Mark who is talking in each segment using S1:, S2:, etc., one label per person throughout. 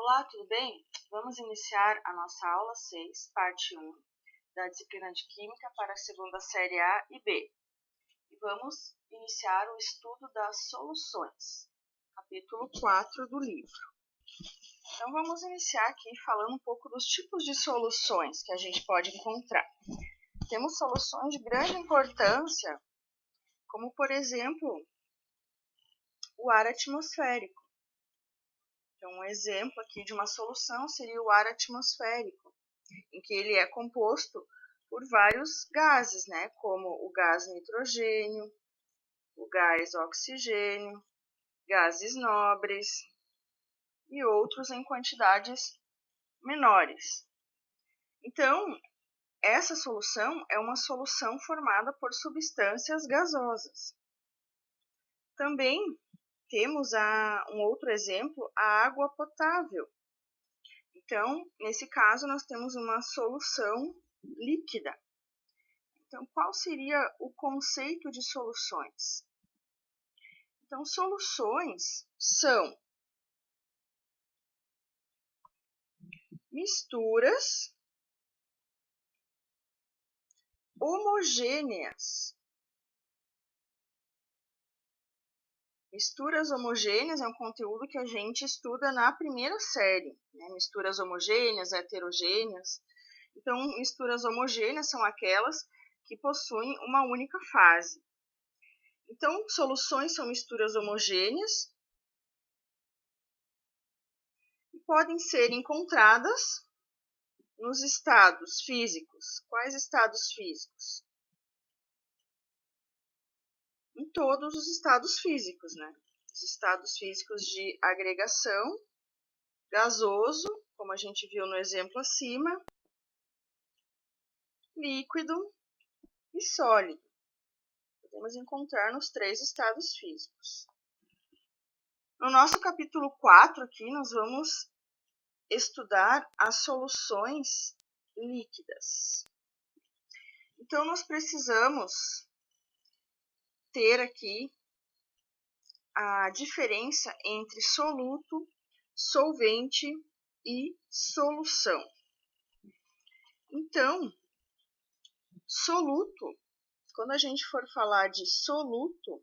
S1: Olá, tudo bem? Vamos iniciar a nossa aula 6, parte 1, da disciplina de Química para a segunda série A e B. E vamos iniciar o estudo das soluções, capítulo 4 do livro. Então, vamos iniciar aqui falando um pouco dos tipos de soluções que a gente pode encontrar. Temos soluções de grande importância, como, por exemplo, o ar atmosférico. Então, um exemplo aqui de uma solução seria o ar atmosférico, em que ele é composto por vários gases, né? Como o gás nitrogênio, o gás oxigênio, gases nobres e outros em quantidades menores. Então, essa solução é uma solução formada por substâncias gasosas. Também temos um outro exemplo, a água potável. Então, nesse caso, nós temos uma solução líquida. Então, qual seria o conceito de soluções? Então, soluções são misturas homogêneas. Misturas homogêneas é um conteúdo que a gente estuda na primeira série, né? Misturas homogêneas, heterogêneas. Então, misturas homogêneas são aquelas que possuem uma única fase. Então, soluções são misturas homogêneas e podem ser encontradas nos estados físicos. Quais estados físicos? Em todos os estados físicos, né? Os estados físicos de agregação, gasoso, como a gente viu no exemplo acima, líquido e sólido. Podemos encontrar nos três estados físicos. No nosso capítulo 4 aqui, nós vamos estudar as soluções líquidas. Então, nós precisamos ter aqui a diferença entre soluto, solvente e solução. Então, soluto, quando a gente for falar de soluto,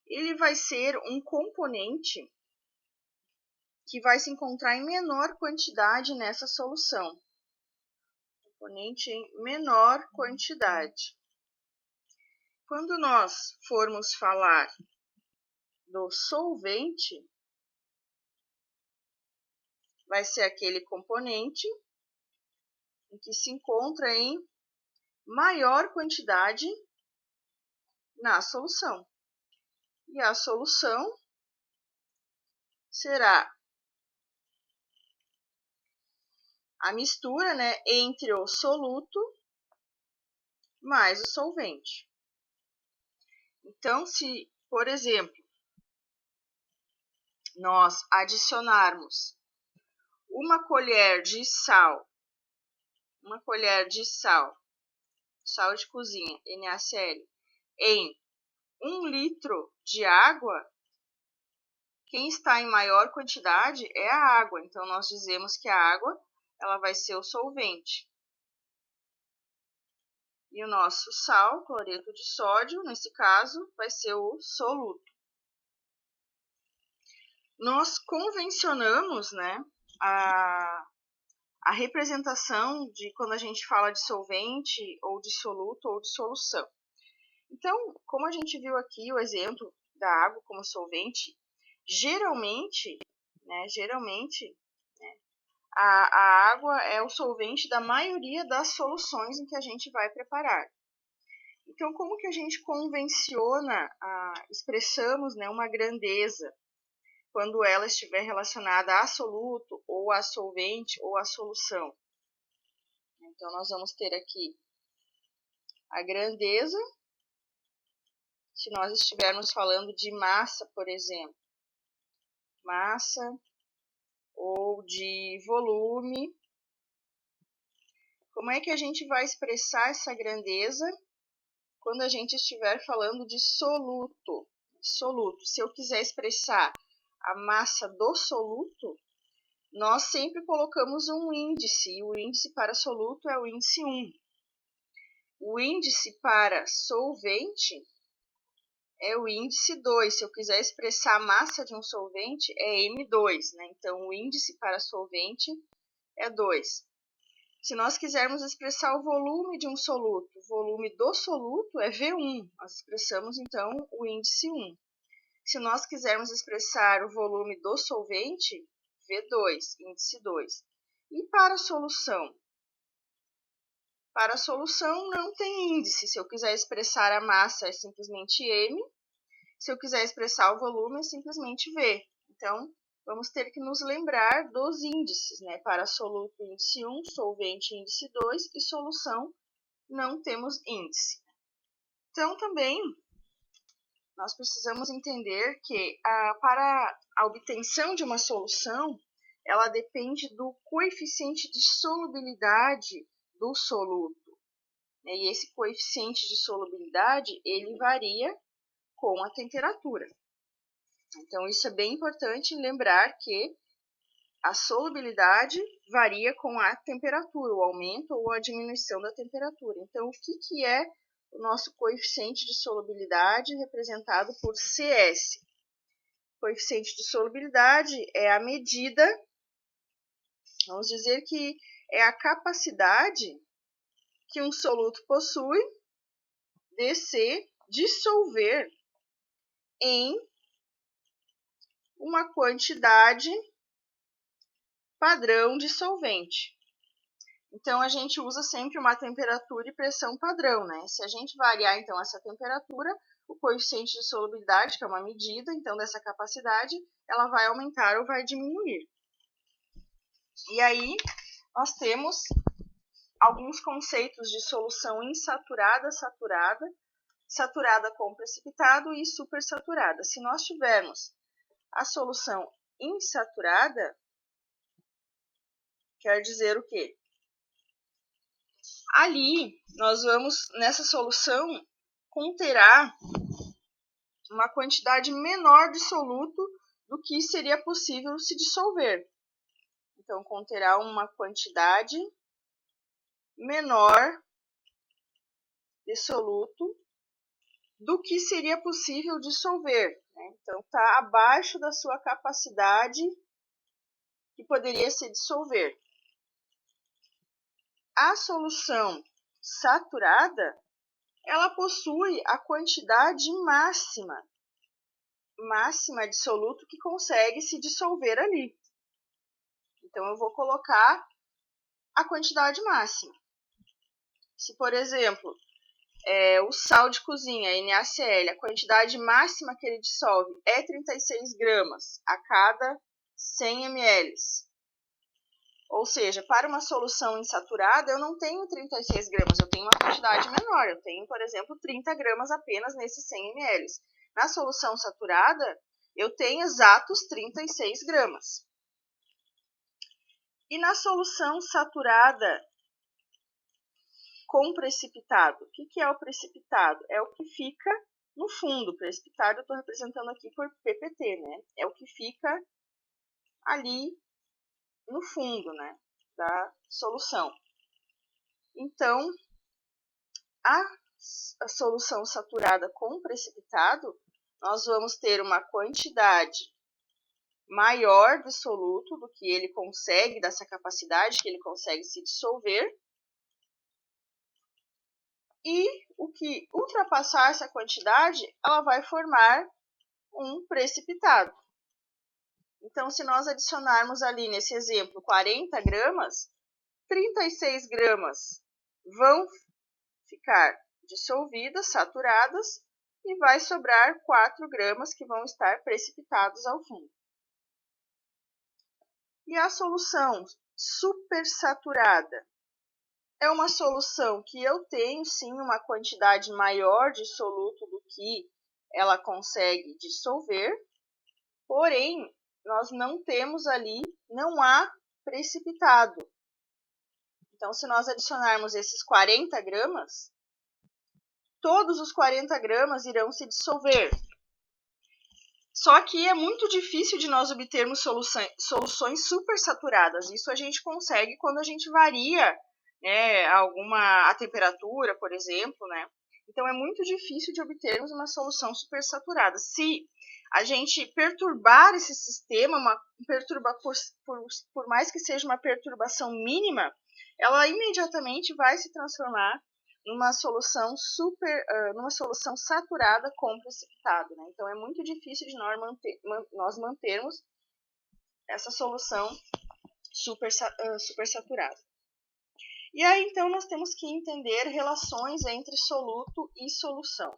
S1: ele vai ser um componente que vai se encontrar em menor quantidade nessa solução. Componente em menor quantidade. Quando nós formos falar do solvente, vai ser aquele componente em que se encontra em maior quantidade na solução. E a solução será a mistura, né, entre o soluto mais o solvente. Então, se, por exemplo, nós adicionarmos uma colher de sal, sal de cozinha, NaCl, em 1 litro de água, quem está em maior quantidade é a água. Então, nós dizemos que a água ela vai ser o solvente. E o nosso sal, cloreto de sódio, nesse caso, vai ser o soluto. Nós convencionamos, né, a representação de quando a gente fala de solvente, ou de soluto, ou de solução. Então, como a gente viu aqui o exemplo da água como solvente, geralmente, a água é o solvente da maioria das soluções em que a gente vai preparar. Então, como que a gente convenciona, expressamos, né, uma grandeza quando ela estiver relacionada a soluto, ou a solvente, ou a solução? Então, nós vamos ter aqui a grandeza, se nós estivermos falando de massa, por exemplo, massa, ou de volume. Como é que a gente vai expressar essa grandeza quando a gente estiver falando de soluto? Soluto, se eu quiser expressar a massa do soluto, nós sempre colocamos um índice, e o índice para soluto é o índice 1. O índice para solvente é o índice 2. Se eu quiser expressar a massa de um solvente, é M2, né? Então, o índice para solvente é 2. Se nós quisermos expressar o volume de um soluto, o volume do soluto é V1. Nós expressamos, então, o índice 1. Se nós quisermos expressar o volume do solvente, V2, índice 2. E para a solução? Para a solução não tem índice. Se eu quiser expressar a massa, é simplesmente M. Se eu quiser expressar o volume, é simplesmente V. Então, vamos ter que nos lembrar dos índices, né? Para soluto, índice 1, solvente, índice 2 e solução, não temos índice. Então, também, nós precisamos entender que para a obtenção de uma solução, ela depende do coeficiente de solubilidade do soluto. E esse coeficiente de solubilidade, ele varia com a temperatura. Então, isso é bem importante lembrar que a solubilidade varia com a temperatura, o aumento ou a diminuição da temperatura. Então, o que é o nosso coeficiente de solubilidade representado por CS? O coeficiente de solubilidade é a medida, vamos dizer que é a capacidade que um soluto possui de se dissolver em uma quantidade padrão de solvente. Então, a gente usa sempre uma temperatura e pressão padrão, né? Se a gente variar, então, essa temperatura, o coeficiente de solubilidade, que é uma medida, então, dessa capacidade, ela vai aumentar ou vai diminuir. E aí, nós temos alguns conceitos de solução insaturada, saturada, saturada com precipitado e supersaturada. Se nós tivermos a solução insaturada, quer dizer o quê? Ali, nós vamos, nessa solução, conterá uma quantidade menor de soluto do que seria possível se dissolver. Então, conterá uma quantidade menor de soluto do que seria possível dissolver, né? Então, está abaixo da sua capacidade que poderia se dissolver. A solução saturada, ela possui a quantidade máxima de soluto que consegue se dissolver ali. Então, eu vou colocar a quantidade máxima. Se, por exemplo, o sal de cozinha, NaCl, a quantidade máxima que ele dissolve é 36 gramas a cada 100 ml. Ou seja, para uma solução insaturada, eu não tenho 36 gramas, eu tenho uma quantidade menor. Eu tenho, por exemplo, 30 gramas apenas nesses 100 ml. Na solução saturada, eu tenho exatos 36 gramas. E na solução saturada com precipitado, o que é o precipitado? É o que fica no fundo. O precipitado eu estou representando aqui por PPT, né? É o que fica ali no fundo, né, da solução. Então, a solução saturada com precipitado, nós vamos ter uma quantidade maior de soluto do que ele consegue, dessa capacidade que ele consegue se dissolver. E o que ultrapassar essa quantidade, ela vai formar um precipitado. Então, se nós adicionarmos ali nesse exemplo 40 gramas, 36 gramas vão ficar dissolvidas, saturadas, e vai sobrar 4 gramas que vão estar precipitados ao fundo. E a solução supersaturada é uma solução que eu tenho sim uma quantidade maior de soluto do que ela consegue dissolver, porém, nós não temos ali, não há precipitado. Então, se nós adicionarmos esses 40 gramas, todos os 40 gramas irão se dissolver. Só que é muito difícil de nós obtermos soluções supersaturadas. Isso a gente consegue quando a gente varia, né, a temperatura, por exemplo, né? Então é muito difícil de obtermos uma solução supersaturada. Se a gente perturbar esse sistema, por mais que seja uma perturbação mínima, ela imediatamente vai se transformar numa solução saturada com precipitado, né? Então é muito difícil de nós mantermos essa solução supersaturada. E aí então nós temos que entender relações entre soluto e solução.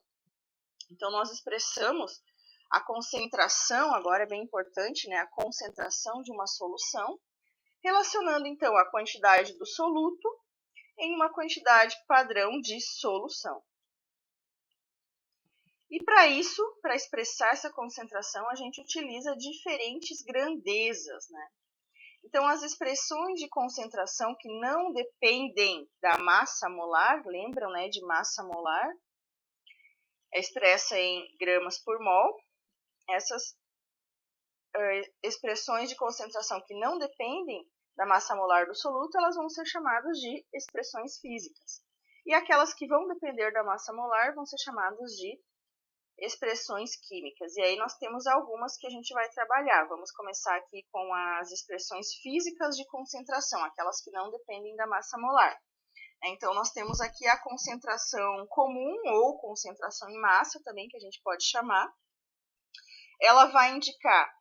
S1: Então nós expressamos a concentração, agora é bem importante, né? A concentração de uma solução, relacionando então a quantidade do soluto em uma quantidade padrão de solução. E para isso, para expressar essa concentração, a gente utiliza diferentes grandezas, né? Então, as expressões de concentração que não dependem da massa molar, lembram, né, de massa molar, é expressa em gramas por mol. Essas expressões de concentração que não dependem da massa molar do soluto, elas vão ser chamadas de expressões físicas. E aquelas que vão depender da massa molar vão ser chamadas de expressões químicas. E aí nós temos algumas que a gente vai trabalhar. Vamos começar aqui com as expressões físicas de concentração, aquelas que não dependem da massa molar. Então, nós temos aqui a concentração comum ou concentração em massa também, que a gente pode chamar. Ela vai indicar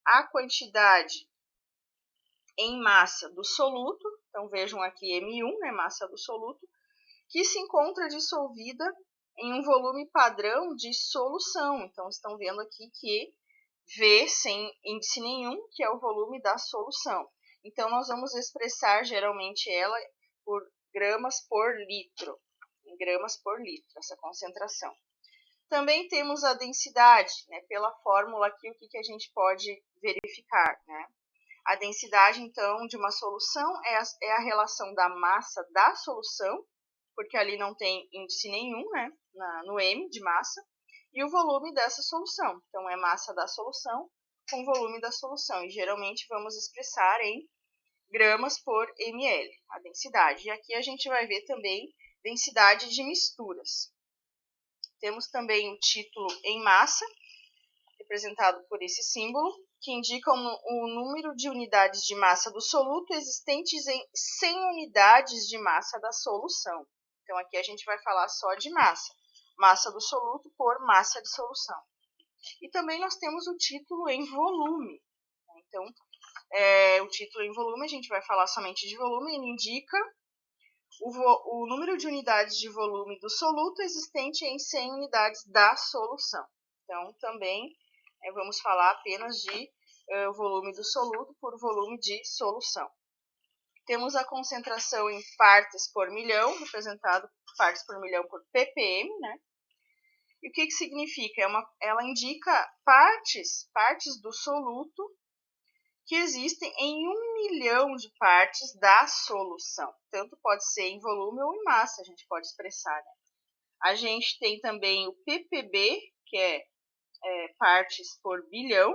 S1: a quantidade em massa do soluto, então vejam aqui M1, né, massa do soluto, que se encontra dissolvida em um volume padrão de solução. Então, estão vendo aqui que V sem índice nenhum, que é o volume da solução. Então, nós vamos expressar geralmente ela por gramas por litro, em gramas por litro, essa concentração. Também temos a densidade, né, pela fórmula aqui, o que a gente pode verificar, né? A densidade, então, de uma solução é a relação da massa da solução, porque ali não tem índice nenhum, né, no M de massa, e o volume dessa solução. Então, é massa da solução com volume da solução, e geralmente vamos expressar em gramas por ml, a densidade. E aqui a gente vai ver também densidade de misturas. Temos também o título em massa, representado por esse símbolo, que indica o número de unidades de massa do soluto existentes em 100 unidades de massa da solução. Então, aqui a gente vai falar só de massa. Massa do soluto por massa de solução. E também nós temos o título em volume. Então, o título em volume, a gente vai falar somente de volume, ele indica o número de unidades de volume do soluto existente em 100 unidades da solução. Então, também vamos falar apenas de volume do soluto por volume de solução. Temos a concentração em partes por milhão, representado por partes por milhão por ppm, né? E o que significa? Ela indica partes do soluto que existem em 1 milhão de partes da solução. Tanto pode ser em volume ou em massa, a gente pode expressar, né? A gente tem também o ppb, que é partes por bilhão.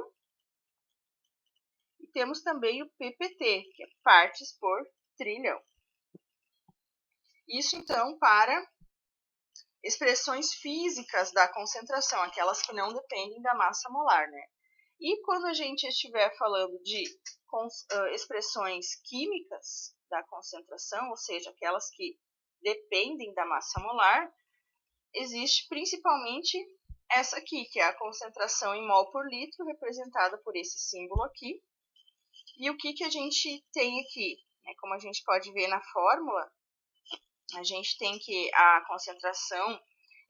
S1: E temos também o ppt, que é partes por trilhão. Isso, então, para expressões físicas da concentração, aquelas que não dependem da massa molar, né? E quando a gente estiver falando de expressões químicas da concentração, ou seja, aquelas que dependem da massa molar, existe principalmente essa aqui, que é a concentração em mol por litro, representada por esse símbolo aqui. E o que a gente tem aqui? Como a gente pode ver na fórmula, a gente tem que a concentração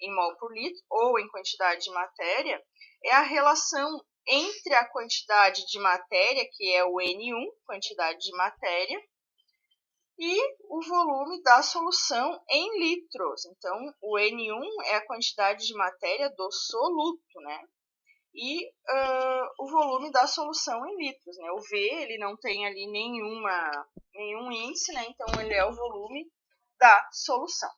S1: em mol por litro, ou em quantidade de matéria, é a relação entre a quantidade de matéria, que é o N1, quantidade de matéria, e o volume da solução em litros. Então, o N1 é a quantidade de matéria do soluto, né? E o volume da solução em litros, né? O V, ele não tem ali nenhum índice, né? Então, ele é o volume da solução.